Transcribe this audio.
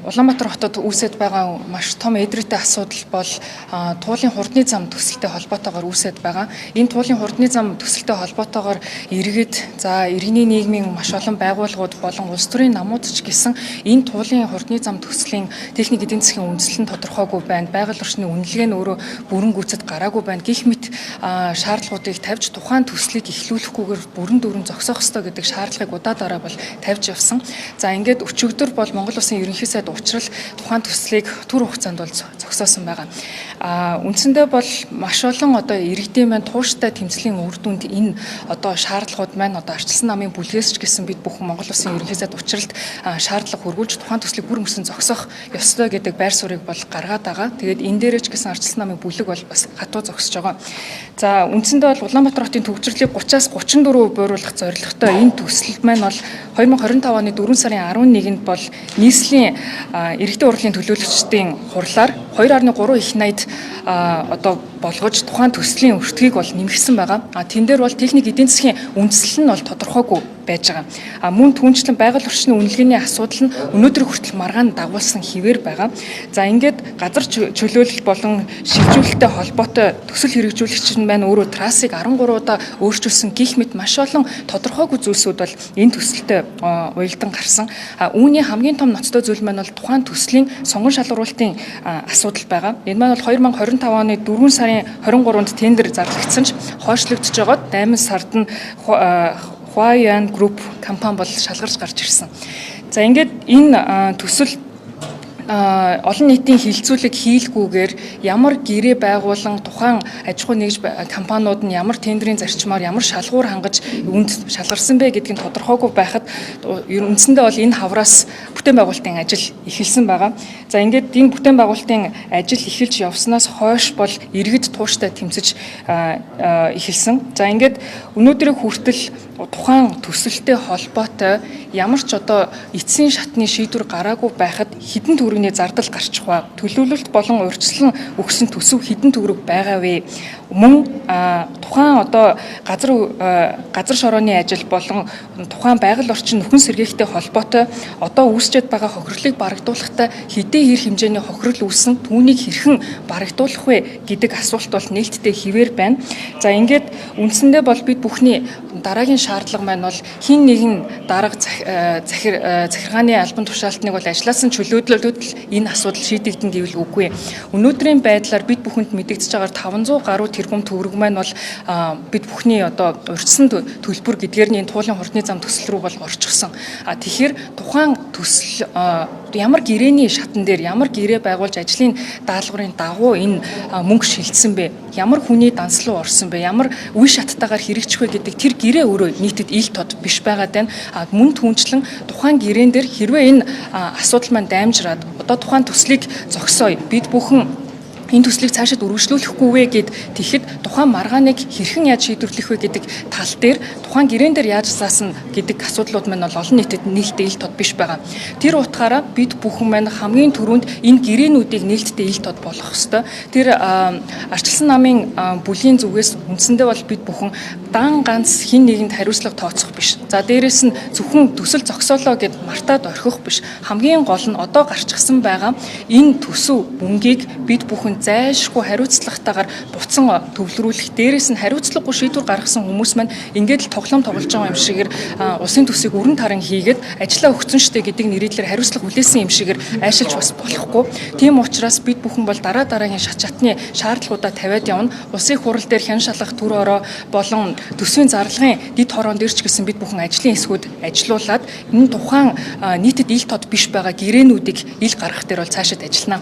Улаанбаатар хотод үүсэж байгаа маш том эдрээтэй асуудал бол туулын хурдны зам төсөлтэй холбоотойгоор үүсэж байгаа. Энэ туулын хурдны зам төсөлтэй холбоотойгоор иргэд, иргэний нийгмийн маш олон байгууллагууд болон улс төрийн намууд ч гэсэн энэ туулын хурдны зам төслийн техник эдийн засгийн үндэслэл нь тодорхойгүй байна. Байгаль орчны үнэлгээ нь өөрөө бүрэн гүйцэд гараагүй байна. Гэх мэт шаардлагуудыг тавьж тухайн төслийг эхлүүлэхгүйгээр бүрэн дүүрэн зогсоох ёстой гэдэг шаардлагыг удаа бол тавьж явсан. За ингээд өчигдөр бол Монгол Улсын ерөнхий сайд учрал тухайн төслийг түр хугацаанд бол зогсоосон байгаа. Үндсэндээ бол маш олон иргэдийн маань тууштай тэмцлийн үр дүнд энэ шаардлагууд маань арчилсан намын бүлгээс ч гэсэн бид бүхэн Монгол Улсын ерөнхий сайд учралд шаардлага хөрвүүлж тухайн төслийг бүр мөсөн зогсоох ёстой гэдэг байр суурийг бол гаргаад байгаа. Тэгээд энэ дээрээ ч гэсэн арчилсан намын бүлэг бол бас хатуу зогсож байгаа. За үндсэндээ бол Улаанбаатар хотын төвчрлийг 30-аас 34% бууруулах зорилготой энэ төсөл маань бол 2025 оны 4 сарын 11-нд бол нийслэлийн иргэдийн урлын төлөөлөгчдийн хурлаар 2.3 их найд болгож тухайн төслийн өртгийг бол нэмэгдсэн байгаа. Тэн дээр бол техник эдийн засгийн үндэслэл нь бол тодорхойгүй байж байгаа. Мөн түүнчлэн байгаль орчны үнэлгээний асуудал нь өнөөдрийг хүртэл маргаан дагуулсан хിവэр байгаа. За ингээд газар чөлөөлөл болон шилжүүлэлттэй холбоотой төсөл хэрэгжүүлэгч нь маань өөрөө трассыг 13 удаа өөрчилсөн гэх мэт маш олон тодорхойгүй зүйлсүүд бол энэ төсөлтөд уялдан гарсан. Үүний хамгийн том ноцтой зүйл маань бол тухайн төслийн сонгон шалгаруулалтын асуудал байгаа. Энэ маань бол 2025 оны 4 сарын 23-нд тендер зарлагдсан ч хойшлогдож байгаад 8 сард нь Huayan Group компани бол шалгарч гарч ирсэн. За ингээд энэ төсөл олон нийтийн хилцүүлэг хийлгүүгээр ямар гэрээ байгуулан тухайн аж ахуй нэгж компаниуд нь ямар тендерийн зарчмаар ямар шалгуур хангаж үүнд шалгарсан бэ гэдгийг тодорхойгүй байхад үндсэндээ бол энэ хавраас бүтээн байгуулалтын ажил эхэлсэн байгаа. За ингээд энэ бүтээн байгуулалтын ажил эхэлж явснаас хойш бол иргэд тууштай тэмцэж эхэлсэн. За ингээд өнөөдрийг хүртэл тухайн төсөлтэй холбоотой ямар ч эцсийн шатны шийдвэр гараагүй байхад хэдэн төгрөгийн зардал гарчих ба төлөвлөлт болон урьдчилан өгсөн төсөв хэдэн төгрөг байгаа вэ? Мөн тухайн газар шорооны ажил болон тухайн байгаль орчин нөхөн сэргээхтэй холбоотой үүсчихэд байгаа хохирлыг барагдуулахдаа хэдий хэр хэмжээний хохирол үүссэн түүнийг хэрхэн барагдуулах вэ гэдэг асуулт бол нээлттэй хിവэр байна. За ингээд үндсэндээ бол бид бүхний дараагийн шаардлага маань бол хин нэгэн дарга захиргааны албан тушаалтныг бол ажилласан чөлөөдлөлүүд энэ асуудал шийдэгдэн гэвэл үгүй. Өнөөдрийн байдлаар бид бүхэнд мэдэгдэж байгаа 500 гаруй тэрбум төгрөг маань бол бид бүхний урьдчилсан төлбөр гэдгээр нь энэ туулын хурдны зам төсөл рүү бол орчихсон. Тэгэхээр тухайн төсөл ямар гэрээний шатан дээр ямар гэрээ байгуулж ажлын даалгаврын дагуу энэ мөнгө шилжсэн бэ? Ямар хүний данс руу орсон бэ? Ямар үе шаттайгаар хэрэгжих вэ гэдэг тэр гэрээ өөрөө нийтэд ил тод биш байгаад байна. Мөн түүнчлэн тухайн гэрээн дээр хэрвээ энэ асуудал маань даймжраад тухайн төслийг зогсооё. Бид бүхэн энэ төслийг цаашид үргэлжлүүлэхгүй вэ гэд тэгэхэд тухайн маргааныг хэрхэн яаж шийдвэрлэх вэ гэдэг тал дээр тухайн гэрээн дээр яаж заасан гэдэг асуудлууд маань бол олон нийтэд нээлттэй ил тод биш байгаа. Тэр утгаараа бид бүхэн маань хамгийн түрүүнд энэ гэрээнүүдийг нээлттэй ил тод болгох ёстой. Тэр арчилсан намын бүлийн зүгээс үндсэндээ бол бид бүхэн дан ганц хин нэгэнд хариуцлага тооцох биш. За дээрэс нь зөвхөн төсөл зогсоолоо гэд мартаад орхих биш. Хамгийн гол нь гарчихсан байгаа энэ төсөв мөнгийг бид бүхэн зайлшгүй хариуцлагатайгаар буцан төвлөрүүлэх, дээрээс нь хариуцлагагүй шийдвэр гаргасан хүмүүс маань ингээд л тоглоом тоглож байгаа юм шигээр улсын төсвийг өрн таран хийгээд ажиллаа өгсөн штэ гэдэг нэрийдлэр хариуцлага хүлээсэн юм шигээр айшилж бас болохгүй. Тийм учраас бид бүхэн бол дараагийн шат чатны шаардлагуудаа тавиад явна. Улсын хурал дээр хян шалгах төр ороо болон төсвийн зарлагын дэд хороон дээр ч гэсэн бид бүхэн ажлын эсгүүд ажилуулад энэ тухайн нийтэд ил тод биш байгаа гэрээнүүдийг ил гаргах дээр бол цаашид ажиллана.